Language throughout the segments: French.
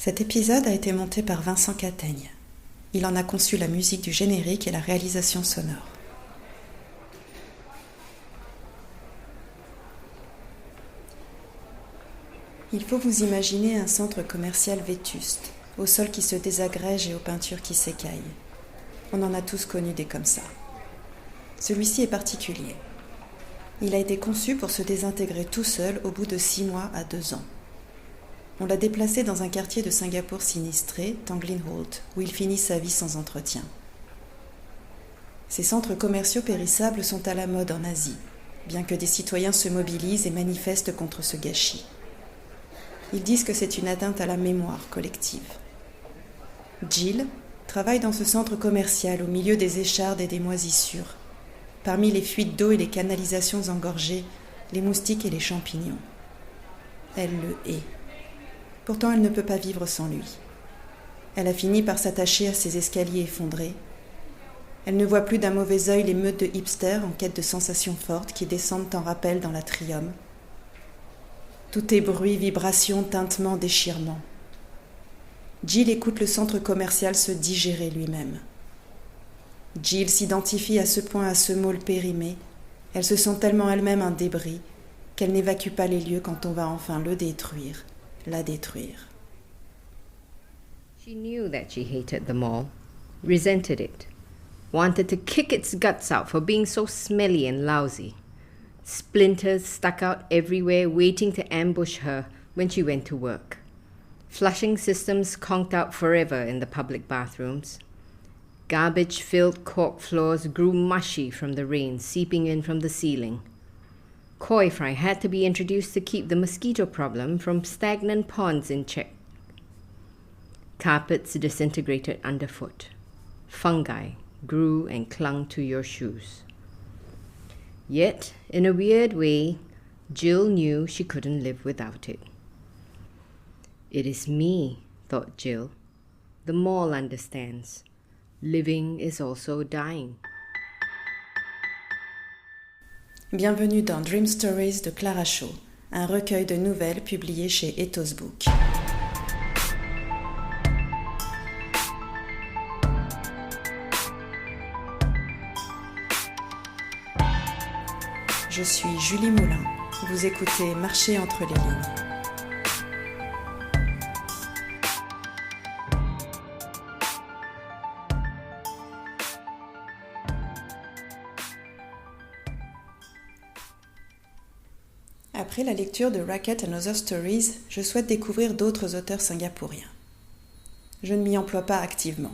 Cet épisode a été monté par Vincent Cataigne. Il en a conçu la musique du générique et la réalisation sonore. Il faut vous imaginer un centre commercial vétuste, au sol qui se désagrège et aux peintures qui s'écaillent. On en a tous connu des comme ça. Celui-ci est particulier. Il a été conçu pour se désintégrer tout seul au bout de 6 mois à 2 ans. On l'a déplacé dans un quartier de Singapour sinistré, Tanglin Halt, où il finit sa vie sans entretien. Ces centres commerciaux périssables sont à la mode en Asie, bien que des citoyens se mobilisent et manifestent contre ce gâchis. Ils disent que c'est une atteinte à la mémoire collective. Jill travaille dans ce centre commercial au milieu des échardes et des moisissures, parmi les fuites d'eau et les canalisations engorgées, les moustiques et les champignons. Elle le hait. Pourtant, elle ne peut pas vivre sans lui. Elle a fini par s'attacher à ses escaliers effondrés. Elle ne voit plus d'un mauvais œil les meutes de hipsters en quête de sensations fortes qui descendent en rappel dans l'atrium. Tout est bruit, vibration, tintement, déchirement. Jill écoute le centre commercial se digérer lui-même. Jill s'identifie à ce point à ce môle périmé. Elle se sent tellement elle-même un débris qu'elle n'évacue pas les lieux quand on va enfin le détruire. La détruire. She knew that she hated the mall, resented it, wanted to kick its guts out for being so smelly and lousy. Splinters stuck out everywhere waiting to ambush her when she went to work. Flushing systems conked out forever in the public bathrooms. Garbage-filled cork floors grew mushy from the rain seeping in from the ceiling. Koi fry had to be introduced to keep the mosquito problem from stagnant ponds in check. Carpets disintegrated underfoot. Fungi grew and clung to your shoes. Yet, in a weird way, Jill knew she couldn't live without it. It is me, thought Jill. The mall understands. Living is also dying. Bienvenue dans Dream Stories de Clara Shaw, un recueil de nouvelles publié chez Ethos Book. Je suis Julie Moulin. Vous écoutez Marcher entre les lignes. Après la lecture de Racket and Other Stories, je souhaite découvrir d'autres auteurs singapouriens. Je ne m'y emploie pas activement.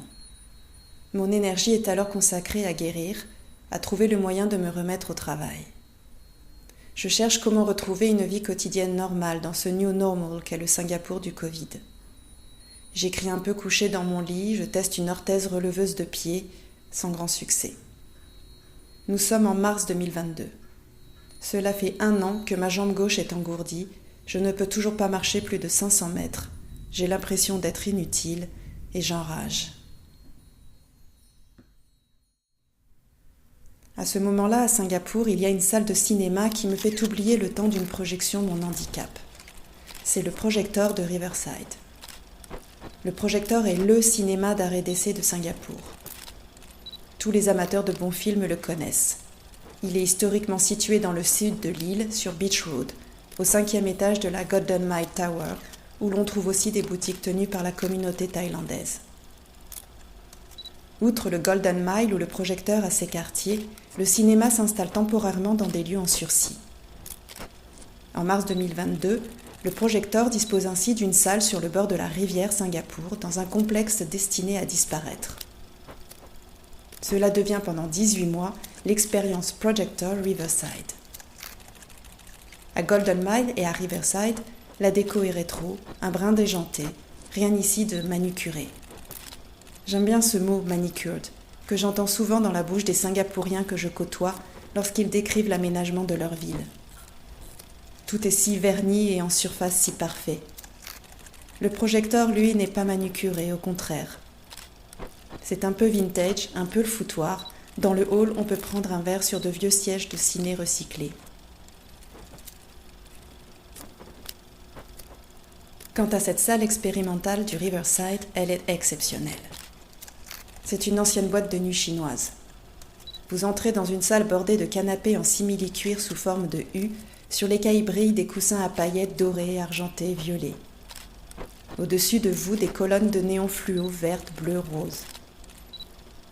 Mon énergie est alors consacrée à guérir, à trouver le moyen de me remettre au travail. Je cherche comment retrouver une vie quotidienne normale dans ce new normal qu'est le Singapour du Covid. J'écris un peu couché dans mon lit, je teste une orthèse releveuse de pied, sans grand succès. Nous sommes en mars 2022. Cela fait 1 an que ma jambe gauche est engourdie, je ne peux toujours pas marcher plus de 500 mètres. J'ai l'impression d'être inutile et j'enrage. À ce moment-là, à Singapour, il y a une salle de cinéma qui me fait oublier le temps d'une projection de mon handicap. C'est le Projector de Riverside. Le Projector est le cinéma d'arrêt d'essai de Singapour. Tous les amateurs de bons films le connaissent. Il est historiquement situé dans le sud de l'île, sur Beach Road, au 5e étage de la Golden Mile Tower, où l'on trouve aussi des boutiques tenues par la communauté thaïlandaise. Outre le Golden Mile où le projecteur a ses quartiers, le cinéma s'installe temporairement dans des lieux en sursis. En mars 2022, le projecteur dispose ainsi d'une salle sur le bord de la rivière Singapour, dans un complexe destiné à disparaître. Cela devient pendant 18 mois l'expérience Projector Riverside. À Golden Mile et à Riverside, la déco est rétro, un brin déjanté, rien ici de manucuré. J'aime bien ce mot « manicured » que j'entends souvent dans la bouche des Singapouriens que je côtoie lorsqu'ils décrivent l'aménagement de leur ville. Tout est si verni et en surface si parfait. Le projecteur, lui, n'est pas manucuré, au contraire. C'est un peu vintage, un peu le foutoir. Dans le hall, on peut prendre un verre sur de vieux sièges de ciné recyclés. Quant à cette salle expérimentale du Riverside, elle est exceptionnelle. C'est une ancienne boîte de nuit chinoise. Vous entrez dans une salle bordée de canapés en simili-cuir sous forme de U, sur lesquels brillent des coussins à paillettes dorées, argentées, violets. Au-dessus de vous, des colonnes de néon fluo vertes, bleues, roses.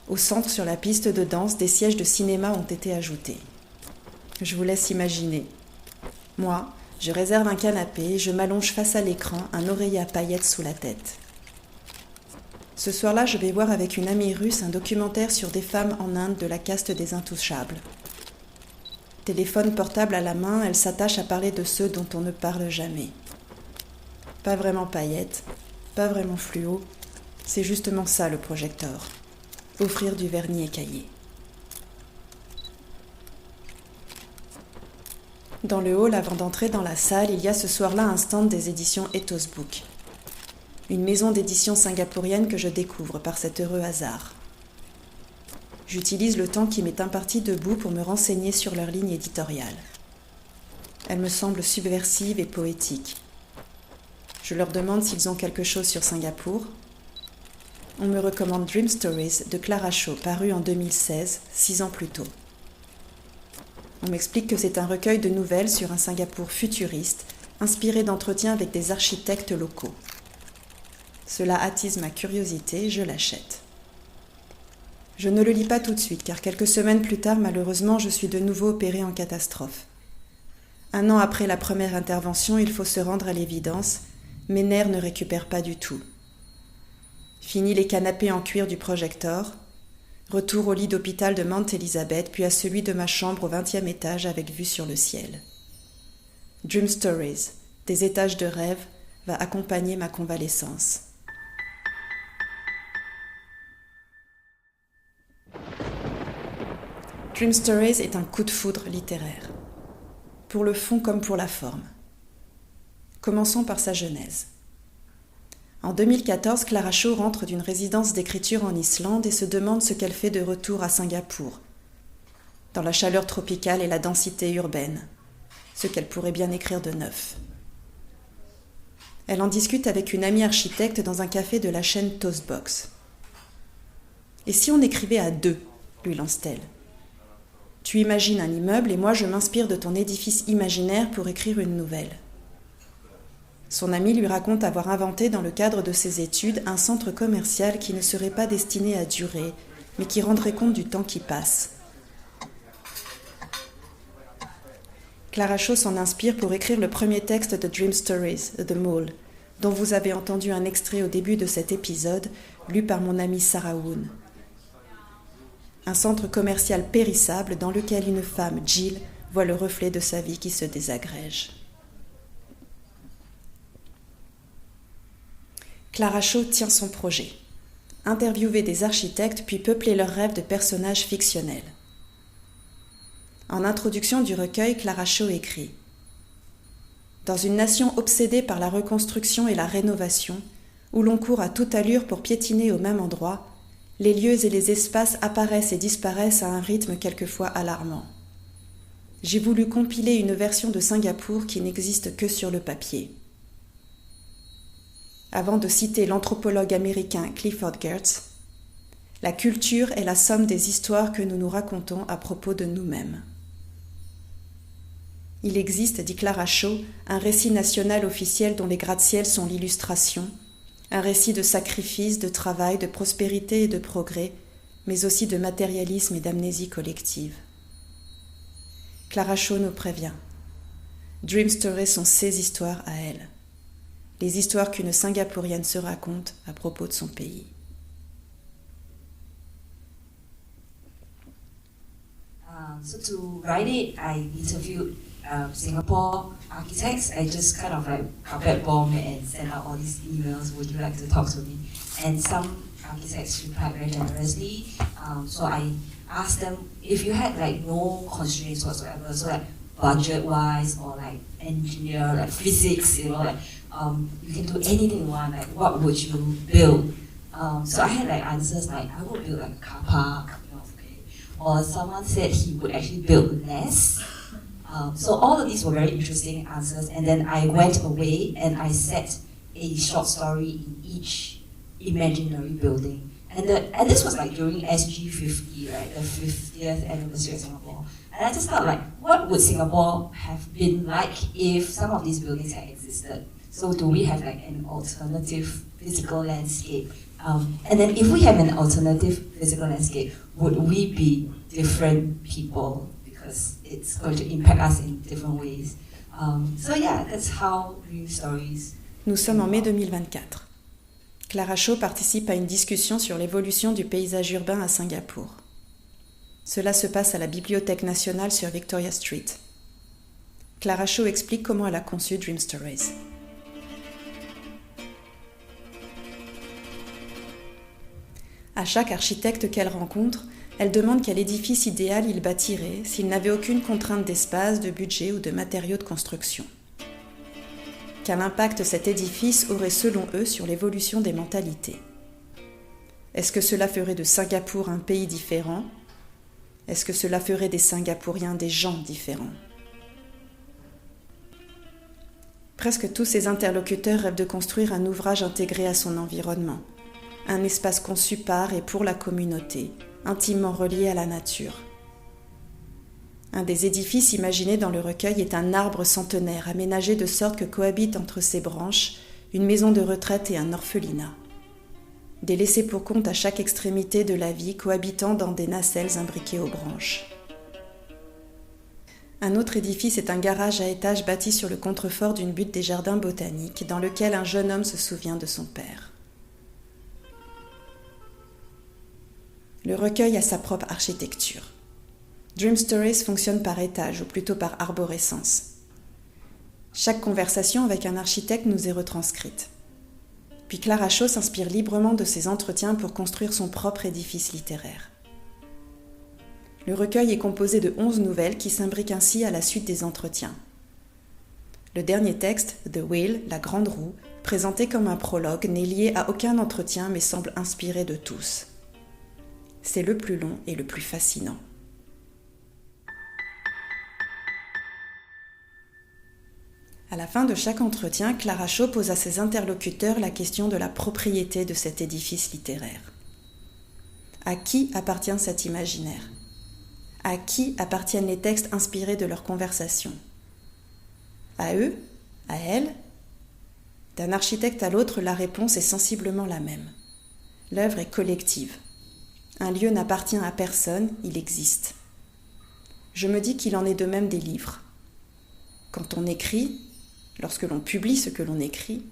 Au centre, sur la piste de danse, des sièges de cinéma ont été ajoutés. Je vous laisse imaginer. Moi, je réserve un canapé, je m'allonge face à l'écran, un oreiller à paillettes sous la tête. Ce soir-là, je vais voir avec une amie russe un documentaire sur des femmes en Inde de la caste des intouchables. Téléphone portable à la main, elle s'attache à parler de ceux dont on ne parle jamais. Pas vraiment paillettes, pas vraiment fluo, c'est justement ça le projecteur. Offrir du vernis écaillé. Dans le hall, avant d'entrer dans la salle, il y a ce soir-là un stand des éditions Ethos Book. Une maison d'édition singapourienne que je découvre par cet heureux hasard. J'utilise le temps qui m'est imparti debout pour me renseigner sur leur ligne éditoriale. Elle me semble subversive et poétique. Je leur demande s'ils ont quelque chose sur Singapour. On me recommande Dream Stories de Clara Shaw, paru en 2016, 6 ans plus tôt. On m'explique que c'est un recueil de nouvelles sur un Singapour futuriste, inspiré d'entretiens avec des architectes locaux. Cela attise ma curiosité, je l'achète. Je ne le lis pas tout de suite, car quelques semaines plus tard, malheureusement, je suis de nouveau opérée en catastrophe. 1 an après la première intervention, il faut se rendre à l'évidence, mes nerfs ne récupèrent pas du tout. Fini les canapés en cuir du projecteur, retour au lit d'hôpital de Mount Elizabeth, puis à celui de ma chambre au 20e étage avec vue sur le ciel. Dream Stories, des étages de rêve, va accompagner ma convalescence. Dream Stories est un coup de foudre littéraire, pour le fond comme pour la forme. Commençons par sa genèse. En 2014, Clara Shaw rentre d'une résidence d'écriture en Islande et se demande ce qu'elle fait de retour à Singapour, dans la chaleur tropicale et la densité urbaine, ce qu'elle pourrait bien écrire de neuf. Elle en discute avec une amie architecte dans un café de la chaîne Toastbox. « Et si on écrivait à 2 ?» lui lance-t-elle. « Tu imagines un immeuble et moi je m'inspire de ton édifice imaginaire pour écrire une nouvelle. » Son ami lui raconte avoir inventé dans le cadre de ses études un centre commercial qui ne serait pas destiné à durer, mais qui rendrait compte du temps qui passe. Clara Shaw s'en inspire pour écrire le premier texte de Dream Stories, The Mall, dont vous avez entendu un extrait au début de cet épisode, lu par mon amie Sarah Woon. Un centre commercial périssable dans lequel une femme, Jill, voit le reflet de sa vie qui se désagrège. Clara Shaw tient son projet. Interviewer des architectes puis peupler leurs rêves de personnages fictionnels. En introduction du recueil, Clara Shaw écrit « Dans une nation obsédée par la reconstruction et la rénovation, où l'on court à toute allure pour piétiner au même endroit, les lieux et les espaces apparaissent et disparaissent à un rythme quelquefois alarmant. J'ai voulu compiler une version de Singapour qui n'existe que sur le papier. » Avant de citer l'anthropologue américain Clifford Geertz, « La culture est la somme des histoires que nous nous racontons à propos de nous-mêmes. » Il existe, dit Clara Shaw, un récit national officiel dont les gratte-ciels sont l'illustration, un récit de sacrifice, de travail, de prospérité et de progrès, mais aussi de matérialisme et d'amnésie collective. Clara Shaw nous prévient. Dream Stories sont ses histoires à elle. Les histoires qu'une Singapourienne se raconte à propos de son pays. So to write it, I interviewed Singapore architects. I just kind of like carpet bomb and send out all these emails. Would you like to talk to me? And some architects replied very generously. So I asked them if you had like no constraints whatsoever. So like budget-wise or like engineer, like physics, you know, like you can do anything you want. Like what would you build? So I had like answers like I would build like a car park. Or someone said he would actually build less. So all of these were very interesting answers. And then I went away and I sat a short story in each imaginary building. And this was like during SG50, right, the 50th anniversary of Singapore. And I just felt like, what would Singapore have been like if some of these buildings had existed? So do we have like an alternative physical landscape? And then if we have an alternative physical landscape, would we be different people? Because it's going to impact us in different ways. So yeah, that's how Dream Stories. Nous sommes en mai 2024. Clara Shaw participe à une discussion sur l'évolution du paysage urbain à Singapour. Cela se passe à la Bibliothèque nationale sur Victoria Street. Clara Shaw explique comment elle a conçu Dream Stories. À chaque architecte qu'elle rencontre, elle demande quel édifice idéal il bâtirait s'il n'avait aucune contrainte d'espace, de budget ou de matériaux de construction. Quel impact cet édifice aurait selon eux sur l'évolution des mentalités? Est-ce que cela ferait de Singapour un pays différent? Est-ce que cela ferait des Singapouriens des gens différents? Presque tous ses interlocuteurs rêvent de construire un ouvrage intégré à son environnement, un espace conçu par et pour la communauté, intimement relié à la nature. Un des édifices imaginés dans le recueil est un arbre centenaire aménagé de sorte que cohabitent entre ses branches une maison de retraite et un orphelinat. Des laissés pour compte à chaque extrémité de la vie cohabitant dans des nacelles imbriquées aux branches. Un autre édifice est un garage à étages bâti sur le contrefort d'une butte des jardins botaniques dans lequel un jeune homme se souvient de son père. Le recueil a sa propre architecture. Dream Stories fonctionne par étage, ou plutôt par arborescence. Chaque conversation avec un architecte nous est retranscrite. Puis Clara Shaw s'inspire librement de ses entretiens pour construire son propre édifice littéraire. Le recueil est composé de 11 nouvelles qui s'imbriquent ainsi à la suite des entretiens. Le dernier texte, The Wheel, la grande roue, présenté comme un prologue, n'est lié à aucun entretien mais semble inspiré de tous. C'est le plus long et le plus fascinant. À la fin de chaque entretien, Clara Shaw pose à ses interlocuteurs la question de la propriété de cet édifice littéraire. À qui appartient cet imaginaire? À qui appartiennent les textes inspirés de leurs conversations? À eux? À elles? D'un architecte à l'autre, la réponse est sensiblement la même. L'œuvre est collective. Un lieu n'appartient à personne, il existe. Je me dis qu'il en est de même des livres. Quand on écrit, lorsque l'on publie ce que l'on écrit,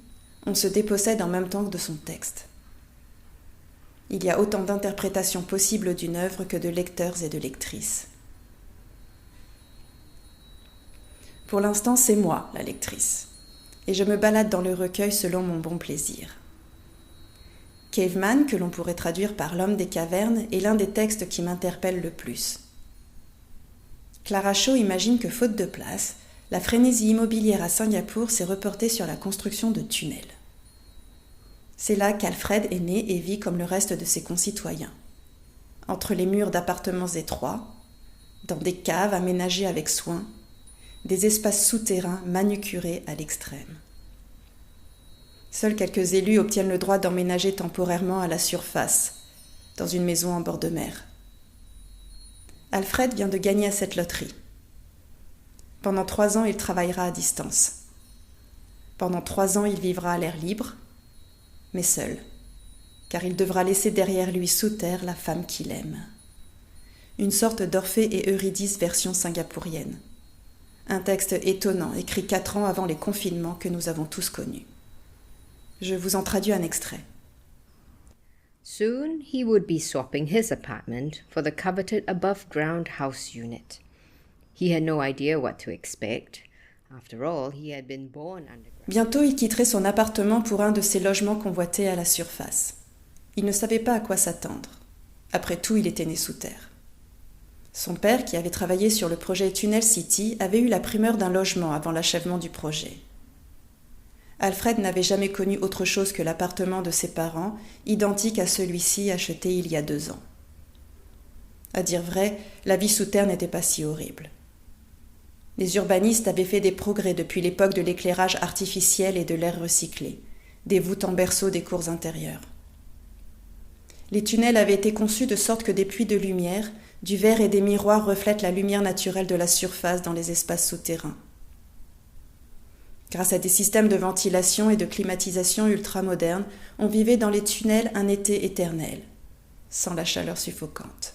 on se dépossède en même temps que de son texte. Il y a autant d'interprétations possibles d'une œuvre que de lecteurs et de lectrices. Pour l'instant, c'est moi, la lectrice, et je me balade dans le recueil selon mon bon plaisir. Caveman, que l'on pourrait traduire par l'homme des cavernes, est l'un des textes qui m'interpelle le plus. Clara Shaw imagine que, faute de place, la frénésie immobilière à Singapour s'est reportée sur la construction de tunnels. C'est là qu'Alfred est né et vit comme le reste de ses concitoyens. Entre les murs d'appartements étroits, dans des caves aménagées avec soin, des espaces souterrains manucurés à l'extrême. Seuls quelques élus obtiennent le droit d'emménager temporairement à la surface, dans une maison en bord de mer. Alfred vient de gagner à cette loterie. Pendant 3 ans, il travaillera à distance. Pendant 3 ans, il vivra à l'air libre, mais seul, car il devra laisser derrière lui sous terre la femme qu'il aime. Une sorte d'Orphée et Eurydice version singapourienne. Un texte étonnant, écrit 4 ans avant les confinements que nous avons tous connus. Je vous en traduis un extrait. Soon he would be swapping his apartment for the coveted above-ground house unit. He had no idea what to expect. After all, he had been born underground. Bientôt, il quitterait son appartement pour un de ces logements convoités à la surface. Il ne savait pas à quoi s'attendre. Après tout, il était né sous terre. Son père, qui avait travaillé sur le projet Tunnel City, avait eu la primeur d'un logement avant l'achèvement du projet. Alfred n'avait jamais connu autre chose que l'appartement de ses parents, identique à celui-ci acheté il y a 2 ans. À dire vrai, la vie sous terre n'était pas si horrible. Les urbanistes avaient fait des progrès depuis l'époque de l'éclairage artificiel et de l'air recyclé, des voûtes en berceau des cours intérieures. Les tunnels avaient été conçus de sorte que des puits de lumière, du verre et des miroirs reflètent la lumière naturelle de la surface dans les espaces souterrains. Grâce à des systèmes de ventilation et de climatisation ultramodernes, on vivait dans les tunnels un été éternel, sans la chaleur suffocante.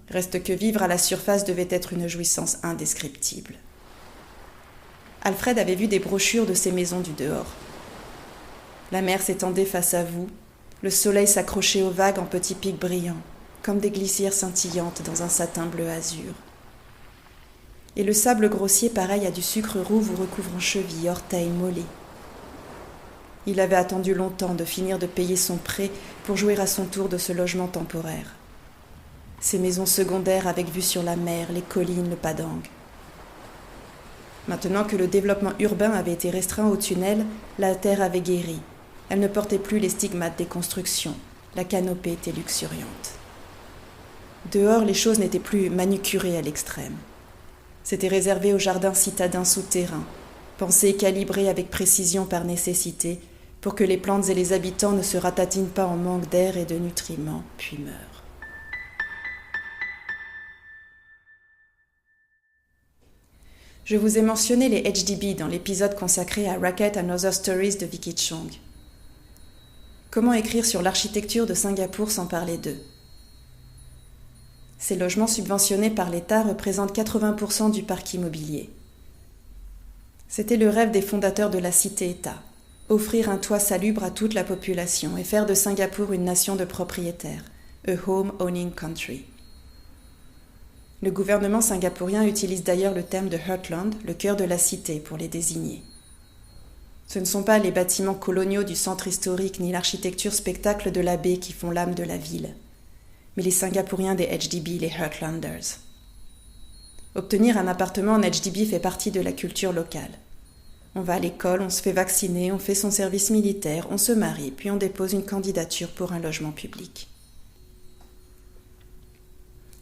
Reste que vivre à la surface devait être une jouissance indescriptible. Alfred avait vu des brochures de ces maisons du dehors. La mer s'étendait face à vous, le soleil s'accrochait aux vagues en petits pics brillants, comme des glissières scintillantes dans un satin bleu azur. Et le sable grossier pareil à du sucre roux vous recouvrant chevilles, orteils, mollets. Il avait attendu longtemps de finir de payer son prêt pour jouir à son tour de ce logement temporaire. Ces maisons secondaires avec vue sur la mer, les collines, le padang. Maintenant que le développement urbain avait été restreint aux tunnels, la terre avait guéri. Elle ne portait plus les stigmates des constructions. La canopée était luxuriante. Dehors, les choses n'étaient plus manucurées à l'extrême. C'était réservé aux jardins citadins souterrains, pensés et calibrés avec précision par nécessité, pour que les plantes et les habitants ne se ratatinent pas en manque d'air et de nutriments, puis meurent. Je vous ai mentionné les HDB dans l'épisode consacré à Racket and Other Stories de Vicky Chong. Comment écrire sur l'architecture de Singapour sans parler d'eux ? Ces logements subventionnés par l'État représentent 80% du parc immobilier. C'était le rêve des fondateurs de la cité-État, offrir un toit salubre à toute la population et faire de Singapour une nation de propriétaires, a home-owning country. Le gouvernement singapourien utilise d'ailleurs le terme de Heartland, le cœur de la cité, pour les désigner. Ce ne sont pas les bâtiments coloniaux du centre historique ni l'architecture spectacle de la baie qui font l'âme de la ville, mais les Singapouriens des HDB, les Heartlanders. Obtenir un appartement en HDB fait partie de la culture locale. On va à l'école, on se fait vacciner, on fait son service militaire, on se marie, puis on dépose une candidature pour un logement public.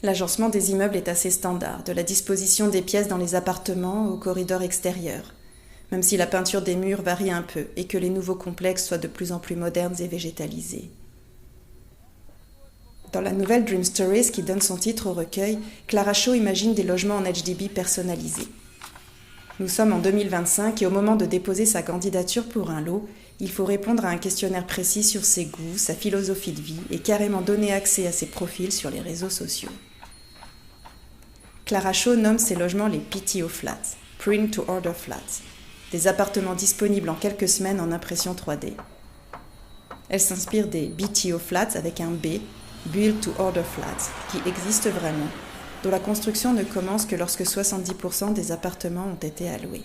L'agencement des immeubles est assez standard, de la disposition des pièces dans les appartements aux corridors extérieurs, même si la peinture des murs varie un peu et que les nouveaux complexes soient de plus en plus modernes et végétalisés. Dans la nouvelle Dream Stories qui donne son titre au recueil, Clara Shaw imagine des logements en HDB personnalisés. Nous sommes en 2025 et au moment de déposer sa candidature pour un lot, il faut répondre à un questionnaire précis sur ses goûts, sa philosophie de vie et carrément donner accès à ses profils sur les réseaux sociaux. Clara Shaw nomme ces logements les PTO Flats, Print to Order Flats, des appartements disponibles en quelques semaines en impression 3D. Elle s'inspire des BTO Flats avec un B, Build to Order Flats, qui existent vraiment, dont la construction ne commence que lorsque 70% des appartements ont été alloués.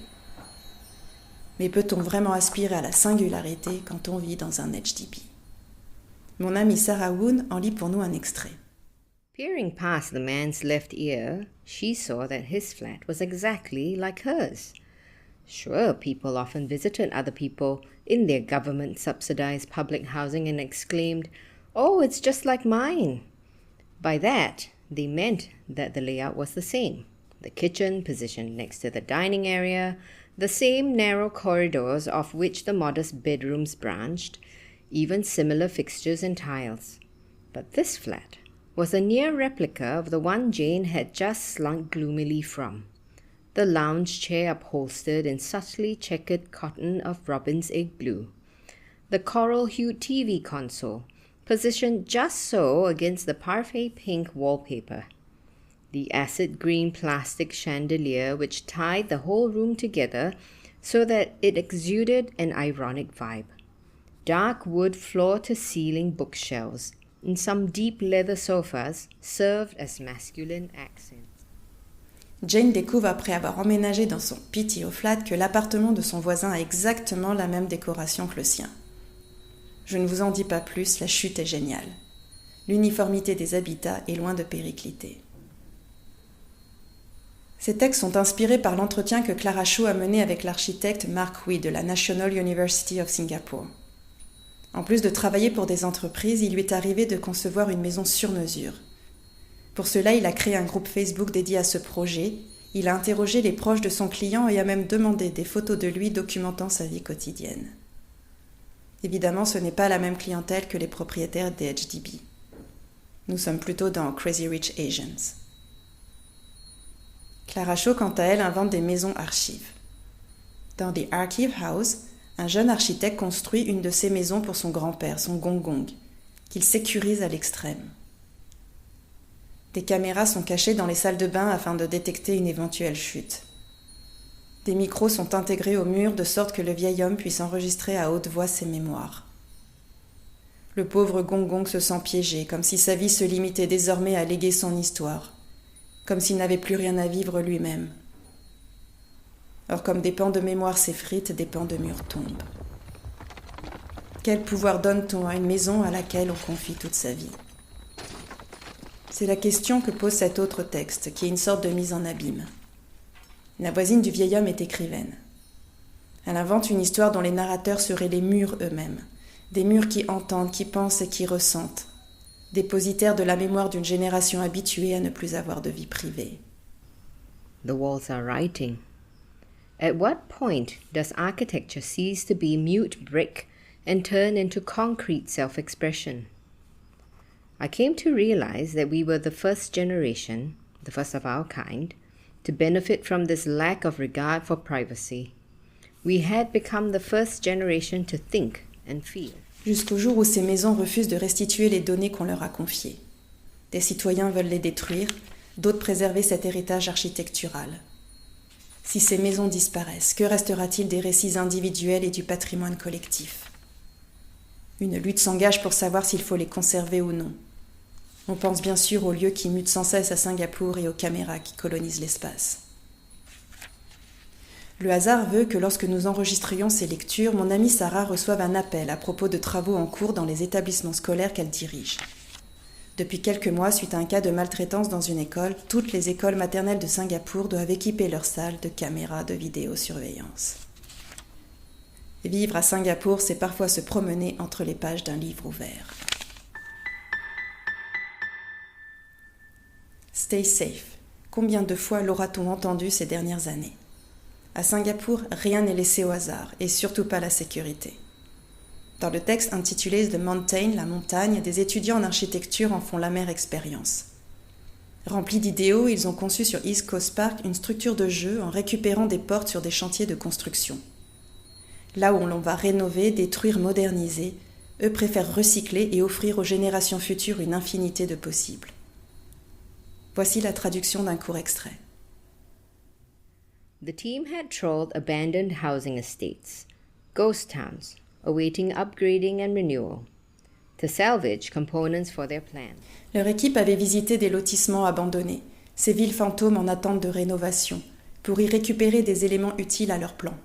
Mais peut-on vraiment aspirer à la singularité quand on vit dans un HDB ? Mon amie Sarah Woon en lit pour nous un extrait. Peering past the man's left ear, she saw that his flat was exactly like hers. Sure, people often visited other people in their government-subsidized public housing and exclaimed, "Oh, it's just like mine." By that, they meant that the layout was the same. The kitchen positioned next to the dining area, the same narrow corridors of which the modest bedrooms branched, even similar fixtures and tiles. But this flat was a near replica of the one Jane had just slunk gloomily from. The lounge chair upholstered in subtly checkered cotton of robin's egg blue. The coral-hued TV console, positioned just so against the parfait pink wallpaper. The acid green plastic chandelier which tied the whole room together so that it exuded an ironic vibe. Dark wood floor-to-ceiling bookshelves and some deep leather sofas served as masculine accents. Jane découvre après avoir emménagé dans son PTO flat que l'appartement de son voisin a exactement la même décoration que le sien. Je ne vous en dis pas plus, la chute est géniale. L'uniformité des habitats est loin de péricliter. Ces textes sont inspirés par l'entretien que Clara Shaw a mené avec l'architecte Mark Wee de la National University of Singapore. En plus de travailler pour des entreprises, il lui est arrivé de concevoir une maison sur mesure. Pour cela, il a créé un groupe Facebook dédié à ce projet Il a interrogé les proches de son client et a même demandé des photos de lui documentant sa vie quotidienne. Évidemment, ce n'est pas la même clientèle que les propriétaires des HDB. Nous sommes plutôt dans Crazy Rich Asians. Clara Shaw, quant à elle, invente des maisons archives. Dans The Archive House, un jeune architecte construit une de ces maisons pour son grand-père, son gong-gong, qu'il sécurise à l'extrême. Des caméras sont cachées dans les salles de bain afin de détecter une éventuelle chute. Des micros sont intégrés au mur de sorte que le vieil homme puisse enregistrer à haute voix ses mémoires. Le pauvre gong-gong se sent piégé, comme si sa vie se limitait désormais à léguer son histoire, comme s'il n'avait plus rien à vivre lui-même. Or, comme des pans de mémoire s'effritent, des pans de murs tombent. Quel pouvoir donne-t-on à une maison à laquelle on confie toute sa vie ? C'est la question que pose cet autre texte, qui est une sorte de mise en abîme. La voisine du vieil homme est écrivaine. Elle invente une histoire dont les narrateurs seraient les murs eux-mêmes, des murs qui entendent, qui pensent et qui ressentent, dépositaires de la mémoire d'une génération habituée à ne plus avoir de vie privée. The walls are writing. At what point does architecture cease to be mute brick and turn into concrete self-expression? I came to realize that we were the first generation, the first of our kind, to benefit from this lack of regard for privacy. We had become the first generation to think and feel. Jusqu'au jour où ces maisons refusent de restituer les données qu'on leur a confiées. Des citoyens veulent les détruire, d'autres préserver cet héritage architectural. Si ces maisons disparaissent, que restera-t-il des récits individuels et du patrimoine collectif ? Une lutte s'engage pour savoir s'il faut les conserver ou non. On pense bien sûr aux lieux qui mutent sans cesse à Singapour et aux caméras qui colonisent l'espace. Le hasard veut que lorsque nous enregistrions ces lectures, mon amie Sarah reçoive un appel à propos de travaux en cours dans les établissements scolaires qu'elle dirige. Depuis quelques mois, suite à un cas de maltraitance dans une école, toutes les écoles maternelles de Singapour doivent équiper leurs salles de caméras de vidéosurveillance. Vivre à Singapour, c'est parfois se promener entre les pages d'un livre ouvert. Stay safe. Combien de fois l'aura-t-on entendu ces dernières années ? À Singapour, rien n'est laissé au hasard, et surtout pas la sécurité. Dans le texte intitulé The Mountain, la montagne, des étudiants en architecture en font l'amère expérience. Remplis d'idéaux, ils ont conçu sur East Coast Park une structure de jeu en récupérant des portes sur des chantiers de construction. Là où l'on va rénover, détruire, moderniser, eux préfèrent recycler et offrir aux générations futures une infinité de possibles. Voici la traduction d'un court extrait. The team had trawled abandoned housing estates, ghost towns, awaiting upgrading and renewal, to salvage components for their plan. Leur équipe avait visité des lotissements abandonnés, ces villes fantômes en attente de rénovation, pour y récupérer des éléments utiles à leur plan.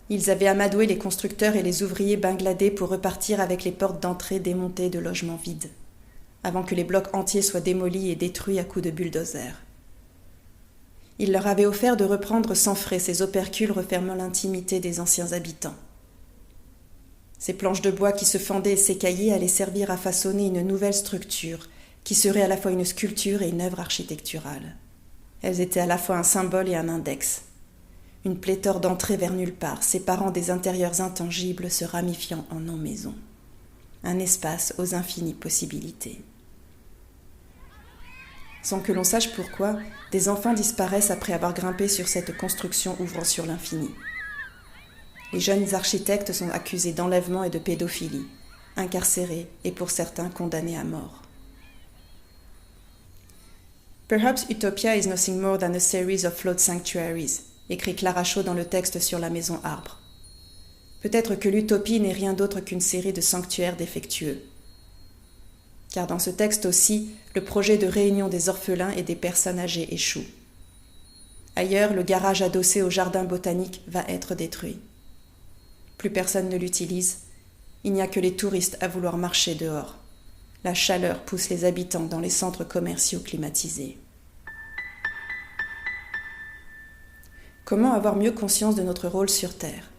Ils avaient amadoué les constructeurs et les ouvriers bangladais pour repartir avec les portes d'entrée démontées de logements vides, avant que les blocs entiers soient démolis et détruits à coups de bulldozer. Ils leur avaient offert de reprendre sans frais ces opercules refermant l'intimité des anciens habitants. Ces planches de bois qui se fendaient et s'écaillaient allaient servir à façonner une nouvelle structure qui serait à la fois une sculpture et une œuvre architecturale. Elles étaient à la fois un symbole et un index. Une pléthore d'entrées vers nulle part, séparant des intérieurs intangibles se ramifiant en non-maison. Un espace aux infinies possibilités. Sans que l'on sache pourquoi, des enfants disparaissent après avoir grimpé sur cette construction ouvrant sur l'infini. Les jeunes architectes sont accusés d'enlèvement et de pédophilie, incarcérés et pour certains condamnés à mort. Perhaps Utopia is nothing more than a series of flawed sanctuaries, écrit Clara Shaw dans le texte sur la maison arbre. Peut-être que l'utopie n'est rien d'autre qu'une série de sanctuaires défectueux. Car dans ce texte aussi, le projet de réunion des orphelins et des personnes âgées échoue. Ailleurs, le garage adossé au jardin botanique va être détruit. Plus personne ne l'utilise, il n'y a que les touristes à vouloir marcher dehors. La chaleur pousse les habitants dans les centres commerciaux climatisés. Comment avoir mieux conscience de notre rôle sur Terre ?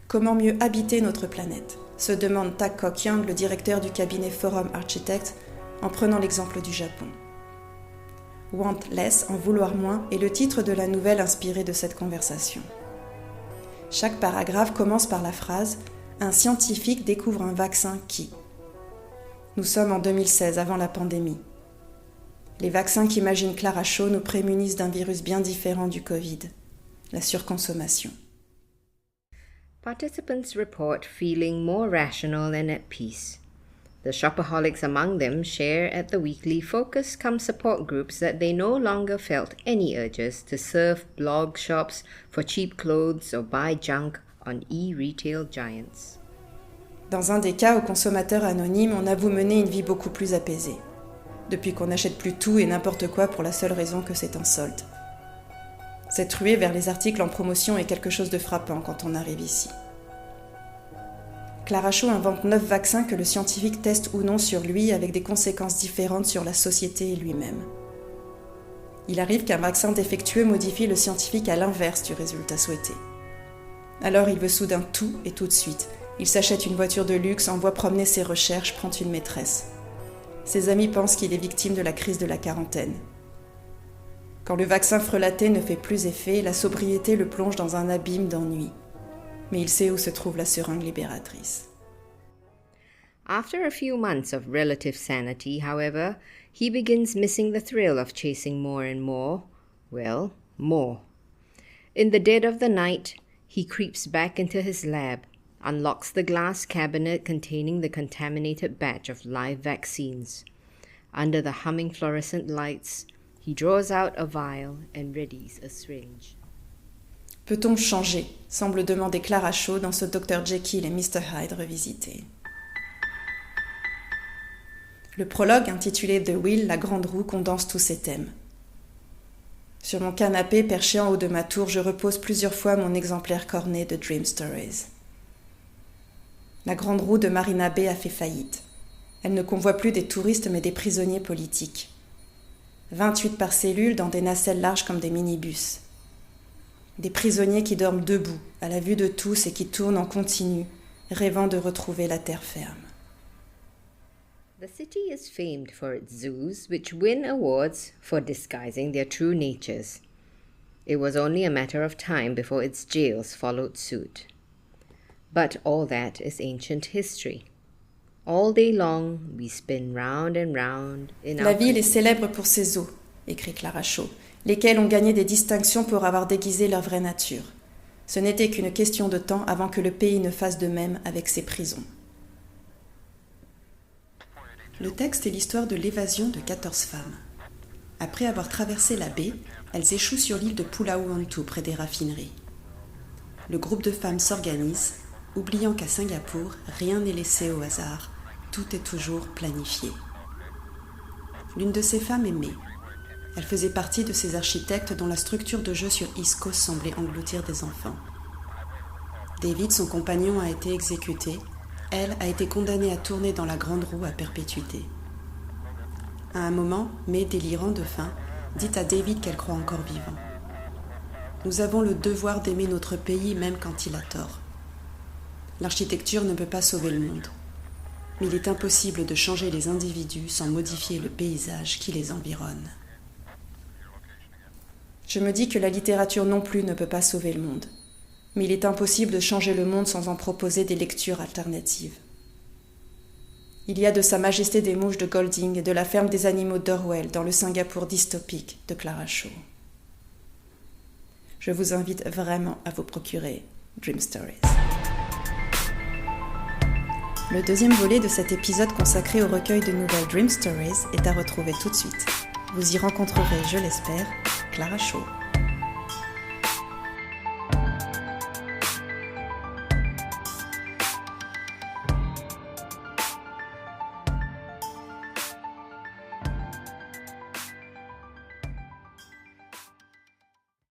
Comment mieux habiter notre planète ? Se demande Tak Kok Young, le directeur du cabinet Forum Architect, en prenant l'exemple du Japon. Want less, en vouloir moins, est le titre de la nouvelle inspirée de cette conversation. Chaque paragraphe commence par la phrase « Un scientifique découvre un vaccin qui ». Nous sommes en 2016, avant la pandémie. Les vaccins qu'imagine Clara Shaw nous prémunissent d'un virus bien différent du Covid, la surconsommation. Participants report feeling more rational and at peace. The shopaholics among them share at the weekly focus come support groups that they no longer felt any urges to surf blog shops for cheap clothes or buy junk on e-retail giants. Dans un des cas, aux consommateurs anonymes, on avoue mener une vie beaucoup plus apaisée, depuis qu'on n'achète plus tout et n'importe quoi pour la seule raison que c'est en solde. Cette ruée vers les articles en promotion est quelque chose de frappant quand on arrive ici. Clara Shaw invente 9 vaccins que le scientifique teste ou non sur lui avec des conséquences différentes sur la société et lui-même. Il arrive qu'un vaccin défectueux modifie le scientifique à l'inverse du résultat souhaité. Alors il veut soudain tout et tout de suite. Il s'achète une voiture de luxe, envoie promener ses recherches, prend une maîtresse. Ses amis pensent qu'il est victime de la crise de la quarantaine. Quand le vaccin frelaté ne fait plus effet, la sobriété le plonge dans un abîme d'ennui. Mais il sait où se trouve la seringue libératrice. After a few months of relative sanity, however, he begins missing the thrill of chasing more and more. Well, more. In the dead of the night, he creeps back into his lab, unlocks the glass cabinet containing the contaminated batch of live vaccines. Under the humming fluorescent lights, he draws out a vial and readies a syringe. Peut-on changer ? Semble demander Clara Shaw dans ce Dr Jekyll et Mr Hyde revisité. Le prologue intitulé The Wheel, la grande roue, condense tous ces thèmes. Sur mon canapé, perché en haut de ma tour, je repose plusieurs fois mon exemplaire corné de Dream Stories. La grande roue de Marina Bay a fait faillite. Elle ne convoie plus des touristes mais des prisonniers politiques. 28 par cellule dans des nacelles larges comme des minibus. Des prisonniers qui dorment debout, à la vue de tous et qui tournent en continu, rêvant de retrouver la terre ferme. The city is famed for its zoos, which win awards for disguising their true natures. It was only a matter of time before its jails followed suit. But all that is ancient history. All day long, we spin round and round in La ville est célèbre pour ses zoos, écrit Clara Shaw, lesquels ont gagné des distinctions pour avoir déguisé leur vraie nature. Ce n'était qu'une question de temps avant que le pays ne fasse de même avec ses prisons. Le texte est l'histoire de l'évasion de 14 femmes. Après avoir traversé la baie, elles échouent sur l'île de Pulau Hantu près des raffineries. Le groupe de femmes s'organise, oubliant qu'à Singapour, rien n'est laissé au hasard, tout est toujours planifié. L'une de ces femmes est May. Elle faisait partie de ces architectes dont la structure de jeu sur East Coast semblait engloutir des enfants. David, son compagnon, a été exécuté. Elle a été condamnée à tourner dans la grande roue à perpétuité. À un moment, May, délirant de faim, dit à David qu'elle croit encore vivant. Nous avons le devoir d'aimer notre pays même quand il a tort. L'architecture ne peut pas sauver le monde. Mais il est impossible de changer les individus sans modifier le paysage qui les environne. Je me dis que la littérature non plus ne peut pas sauver le monde. Mais il est impossible de changer le monde sans en proposer des lectures alternatives. Il y a de Sa Majesté des Mouches de Golding et de La Ferme des Animaux d'Orwell dans le Singapour dystopique de Clara Shaw. Je vous invite vraiment à vous procurer Dream Stories. Le deuxième volet de cet épisode consacré au recueil de nouvelles Dream Stories est à retrouver tout de suite. Vous y rencontrerez, je l'espère, Clara Shaw.